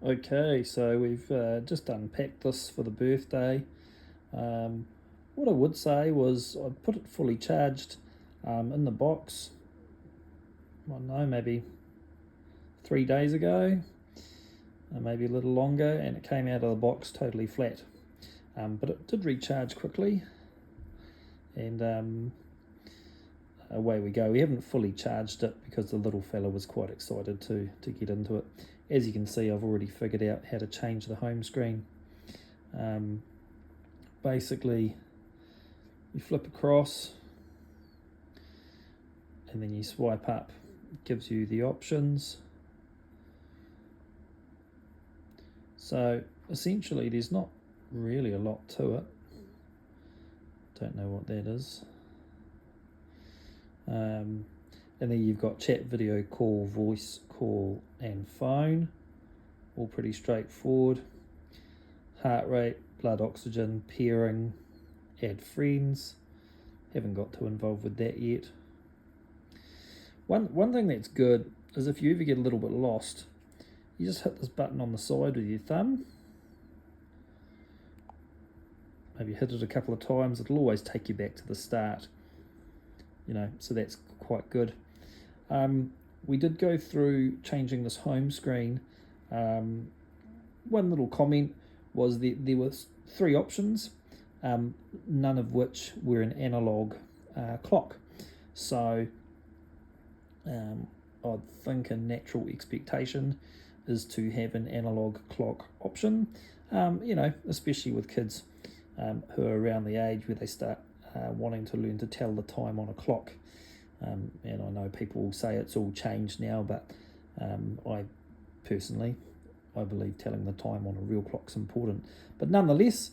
Okay, so we've just unpacked this for the birthday. What I would say was I put it fully charged in the box, I don't know, maybe 3 days ago, maybe a little longer, and it came out of the box totally flat. But it did recharge quickly, and away we go. We haven't fully charged it because the little fella was quite excited to get into it. As you can see, I've already figured out how to change the home screen. Basically, you flip across and then you swipe up. It gives you the options. So essentially there's not really a lot to it. Don't know what that is. And then you've got chat, video call, voice call and phone, all pretty straightforward. Heart rate, blood oxygen, pairing, add friends. Haven't got too involved with that yet. One thing that's good is if you ever get a little bit lost, you just hit this button on the side with your thumb. Maybe hit it a couple of times, it'll always take you back to the start. So that's quite good. We did go through changing this home screen. One little comment was there were 3 options, none of which were an analog clock. So I think a natural expectation is to have an analog clock option, especially with kids who are around the age where they start wanting to learn to tell the time on a clock. And I know people will say it's all changed now, but I personally believe telling the time on a real clock's important. But nonetheless,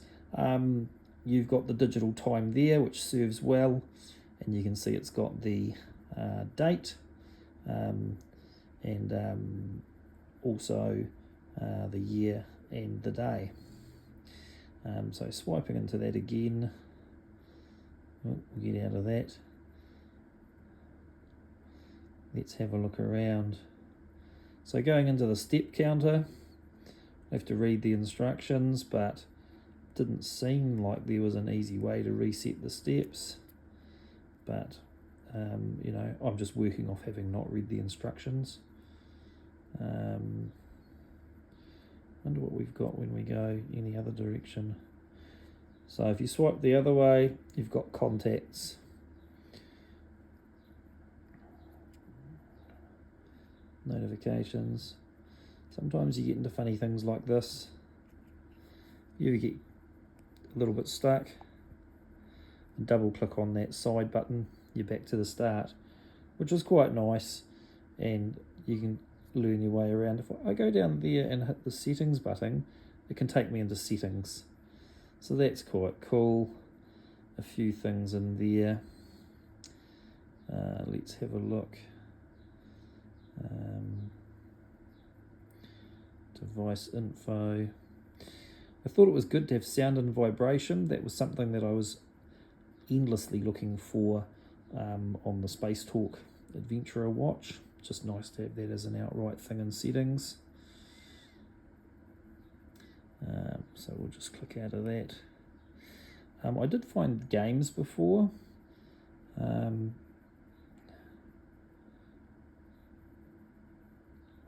you've got the digital time there, which serves well, and you can see it's got the date and also the year and the day. So swiping into that again, we'll get out of that. Let's have a look around. So going into the step counter, I have to read the instructions, but didn't seem like there was an easy way to reset the steps. But I'm just working off having not read the instructions. Wonder what we've got when we go any other direction. So if you swipe the other way, you've got contacts. Notifications. Sometimes you get into funny things like this. You get a little bit stuck. Double click on that side button, you're back to the start, which is quite nice, and you can learn your way around. If I go down there and hit the settings button, it can take me into settings, so that's quite cool. A few things in there. Let's have a look. Device info. I thought it was good to have sound and vibration. That was something that I was endlessly looking for on the Space Talk Adventurer watch. Just nice to have that as an outright thing in settings. So we'll just click out of that. I did find games before.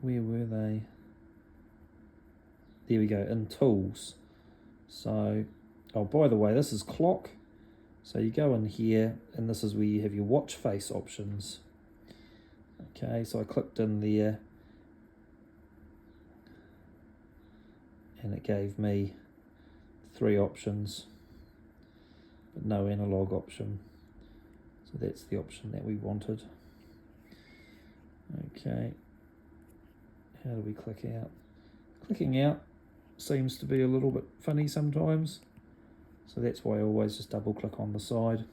Where were they? There we go, in tools. So, by the way, this is clock. So you go in here, and this is where you have your watch face options. Okay, so I clicked in there, and it gave me 3 options, but no analog option. So that's the option that we wanted. Okay, how do we click out? Clicking out seems to be a little bit funny sometimes. So that's why I always just double click on the side.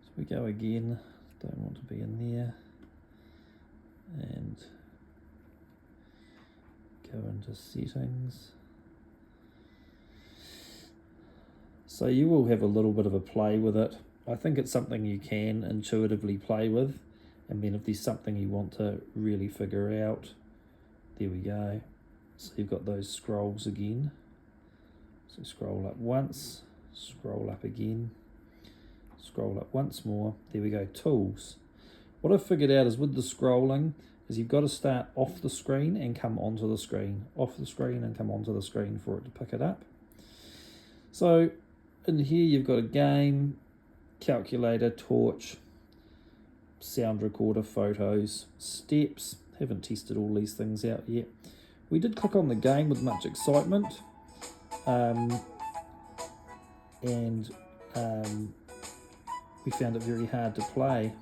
So we go again, don't want to be in there, and go into settings. So you will have a little bit of a play with it. I think it's something you can intuitively play with, and then if there's something you want to really figure out, there we go. So you've got those scrolls again. So scroll up once, scroll up again, scroll up once more. There we go, tools. What I've figured out is with the scrolling is you've got to start off the screen and come onto the screen, off the screen and come onto the screen for it to pick it up. So in here you've got a game, calculator, torch, sound recorder, photos, steps. Haven't tested all these things out yet. We did click on the game with much excitement, and we found it very hard to play.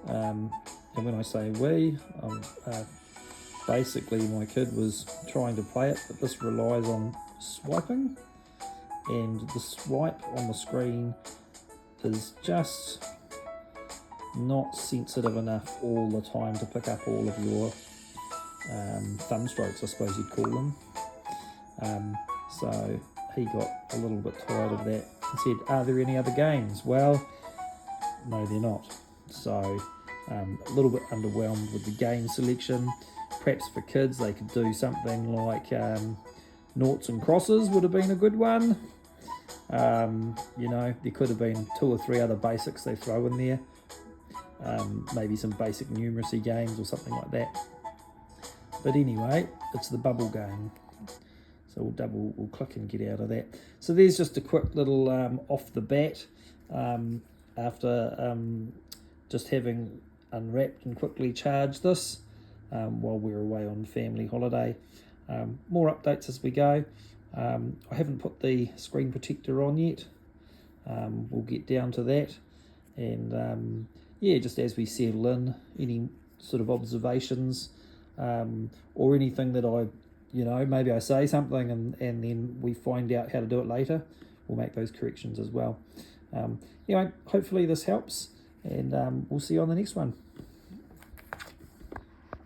And when I say we, basically my kid was trying to play it, but this relies on swiping, and the swipe on the screen is just not sensitive enough all the time to pick up all of your thumb strokes, I suppose you'd call them. So he got a little bit tired of that and said, are there any other games? Well, no, they're not. So a little bit underwhelmed with the game selection. Perhaps for kids they could do something like noughts and crosses would have been a good one. You know, there could have been 2 or 3 other basics they throw in there. Maybe some basic numeracy games or something like that. But anyway, it's the bubble game. So we'll click and get out of that. So there's just a quick little off the bat after just having unwrapped and quickly charged this while we're away on family holiday. More updates as we go. I haven't put the screen protector on yet. We'll get down to that. And yeah, just as we settle in, any sort of observations or anything that maybe I say something and then we find out how to do it later, we'll make those corrections as well. Anyway, hopefully this helps, and we'll see you on the next one.